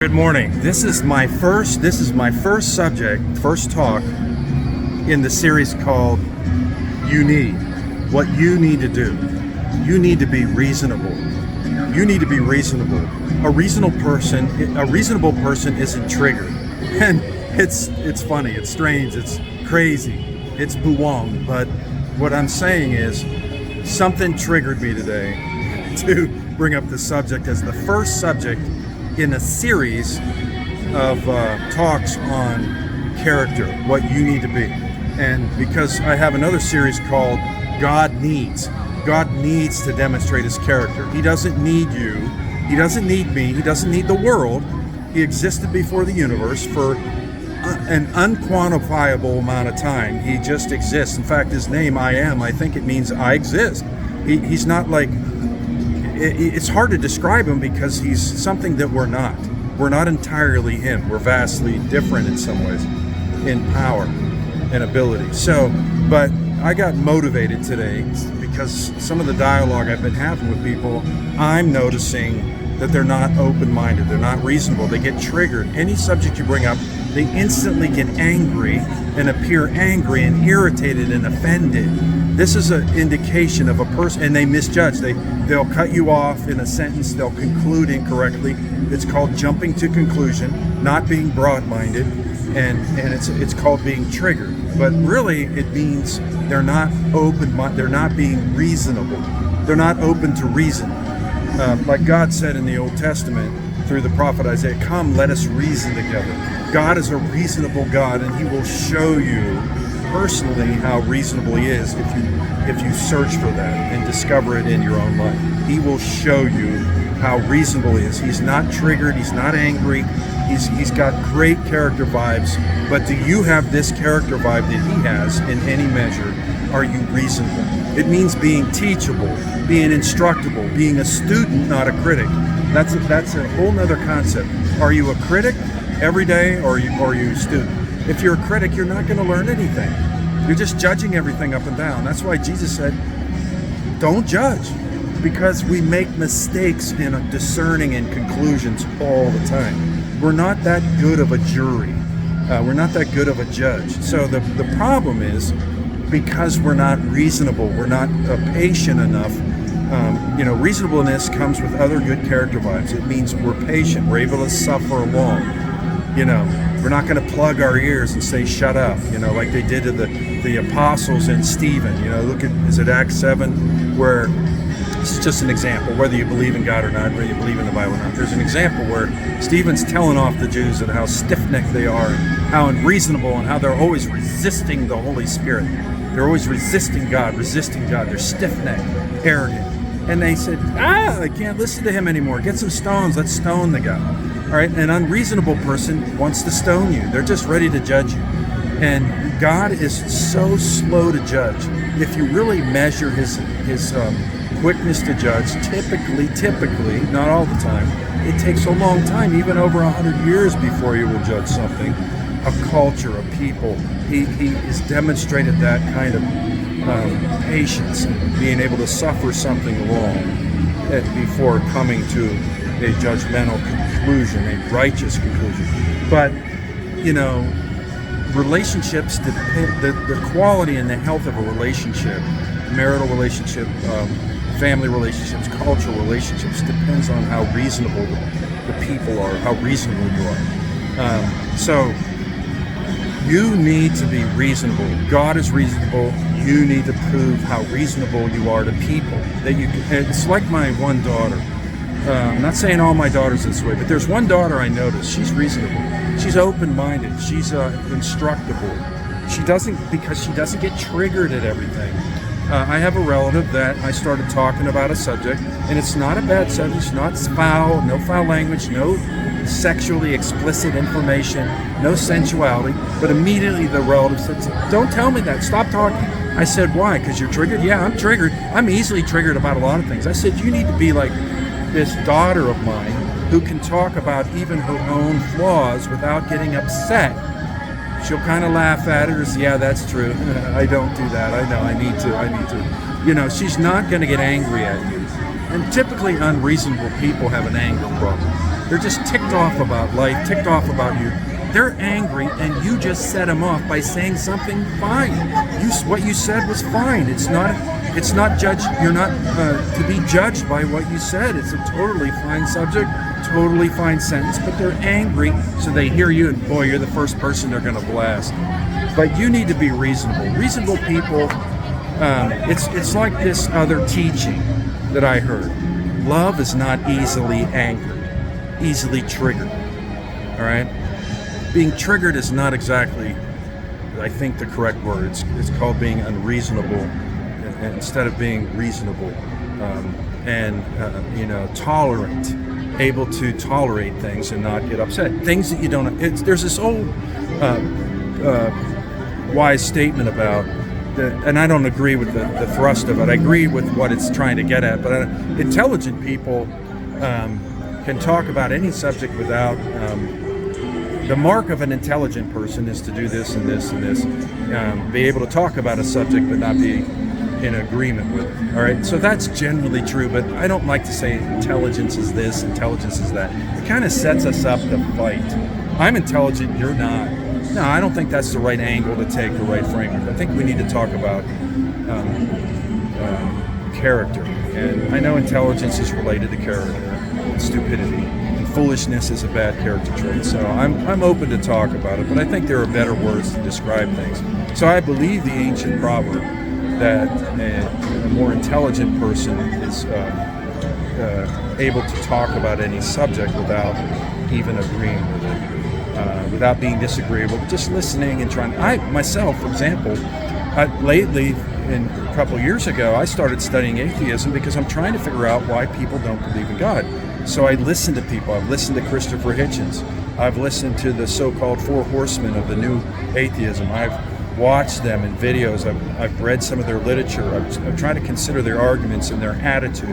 Good morning. This is my first subject, first talk in the series called You Need. What you need to do. You need to be reasonable. You need to be reasonable. A reasonable person isn't triggered. And it's funny, it's strange, it's crazy, it's buwong, but what I'm saying is something triggered me today to bring up this subject as the first subject in a series of talks on character, what you need to be. And because I have another series called God Needs to demonstrate his character. He doesn't need you, he doesn't need me, he doesn't need the world. He existed before the universe for an unquantifiable amount of time. He just exists. In fact, his name, I Am, I think it means I exist. He's not like, it's hard to describe him because he's something that we're not. We're not entirely him. We're vastly different in some ways, in power and ability. So, but I got motivated today because some of the dialogue I've been having with people, I'm noticing that they're not open-minded, they're not reasonable, they get triggered. Any subject you bring up, they instantly get angry and appear angry and irritated and offended. This is an indication of a person, and they misjudge. They'll cut you off in a sentence, they'll conclude incorrectly. It's called jumping to conclusion, not being broad-minded, and it's called being triggered. But really, it means they're not open-minded, they're not being reasonable. They're not open to reason. Like God said in the Old Testament through the prophet Isaiah, come, let us reason together. God is a reasonable God, and he will show you personally how reasonable he is if you search for that and discover it in your own life. He will show you how reasonable he is. He's not triggered, he's not angry, he's got great character vibes, but do you have this character vibe that he has in any measure? Are you reasonable? It means being teachable, being instructable, being a student, not a critic. That's a whole nother concept. Are you a critic every day, or are you a student? If you're a critic, you're not going to learn anything. You're just judging everything up and down. That's why Jesus said, don't judge, because we make mistakes in discerning in conclusions all the time. We're not that good of a jury. We're not that good of a judge. So the problem is, because we're not reasonable, we're not patient enough. Reasonableness comes with other good character vibes. It means we're patient. We're able to suffer along. We're not going to plug our ears and say, shut up, like they did to the apostles and Stephen. Look at, is it Acts 7, where it's just an example, whether you believe in God or not, whether you believe in the Bible or not. There's an example where Stephen's telling off the Jews and how stiff-necked they are, and how unreasonable, and how they're always resisting the Holy Spirit. They're always resisting God. They're stiff-necked, arrogant. And they said, I can't listen to him anymore. Get some stones. Let's stone the guy. All right, an unreasonable person wants to stone you. They're just ready to judge you. And God is so slow to judge. If you really measure his quickness to judge, typically, not all the time, it takes a long time, even over 100 years before you will judge something, a culture, a people. He has demonstrated that kind of patience and being able to suffer something long before coming to a judgmental conclusion, a righteous conclusion. But, relationships depend, the quality and the health of a relationship, marital relationship, family relationships, cultural relationships, depends on how reasonable the people are, how reasonable you are. So you need to be reasonable. God is reasonable. You need to prove how reasonable you are to people. It's like my one daughter. I'm not saying all my daughters this way, but there's one daughter I noticed. She's reasonable. She's open-minded. She's instructable. Because she doesn't get triggered at everything. I have a relative that I started talking about a subject, and it's not a bad subject. It's not foul, no foul language, no sexually explicit information, no sensuality. But immediately the relative said, don't tell me that. Stop talking. I said, why? Because you're triggered? Yeah, I'm triggered. I'm easily triggered about a lot of things. I said, you need to be like this daughter of mine who can talk about even her own flaws without getting upset. She'll kind of laugh at it or say, yeah, that's true. I don't do that. I know, I need to. She's not going to get angry at you. And typically unreasonable people have an anger problem. They're just ticked off about life, ticked off about you. They're angry, and you just set them off by saying something fine. What you said was fine. It's not judged. You're not to be judged by what you said. It's a totally fine subject, totally fine sentence. But they're angry, so they hear you, and boy, you're the first person they're going to blast. But you need to be reasonable. Reasonable people. It's like this other teaching that I heard. Love is not easily angered, easily triggered. All right. Being triggered is not exactly, I think, the correct word. It's called being unreasonable instead of being reasonable, tolerant, able to tolerate things and not get upset. Things that you don't. There's this old wise statement about, and I don't agree with the thrust of it. I agree with what it's trying to get at, but intelligent people can talk about any subject without. The mark of an intelligent person is to do this and this and this, be able to talk about a subject but not be in agreement with it. All right, so that's generally true, but I don't like to say intelligence is this, intelligence is that. It kind of sets us up to fight. I'm intelligent, you're not. No, I don't think that's the right angle to take, the right framework. I think we need to talk about character, and I know intelligence is related to character and stupidity. Foolishness is a bad character trait, so I'm open to talk about it, but I think there are better words to describe things. So I believe the ancient proverb that a more intelligent person is able to talk about any subject without even agreeing with it, without being disagreeable, but just listening and trying. I myself, for example, lately, a couple of years ago, I started studying atheism because I'm trying to figure out why people don't believe in God. So I listen to people. I've listened to Christopher Hitchens. I've listened to the so-called four horsemen of the new atheism. I've watched them in videos. I've read some of their literature. I've tried to consider their arguments and their attitude.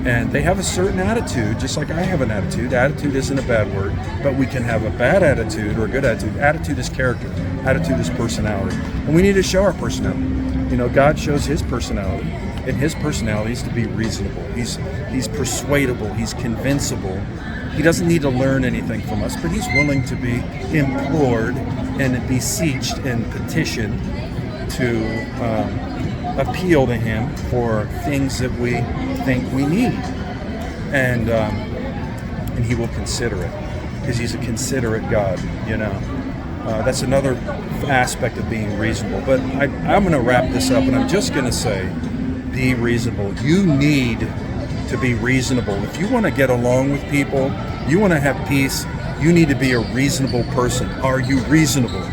And they have a certain attitude, just like I have an attitude. Attitude isn't a bad word, but we can have a bad attitude or a good attitude. Attitude is character. Attitude is personality. And we need to show our personality. You know, God shows his personality. And his personality is to be reasonable. He's persuadable. He's convincible. He doesn't need to learn anything from us, but he's willing to be implored and beseeched and petitioned to appeal to him for things that we think we need. And he will consider it because he's a considerate God, you know. That's another aspect of being reasonable. But I'm going to wrap this up, and I'm just going to say, be reasonable. You need to be reasonable. If you want to get along with people, you want to have peace, you need to be a reasonable person. Are you reasonable?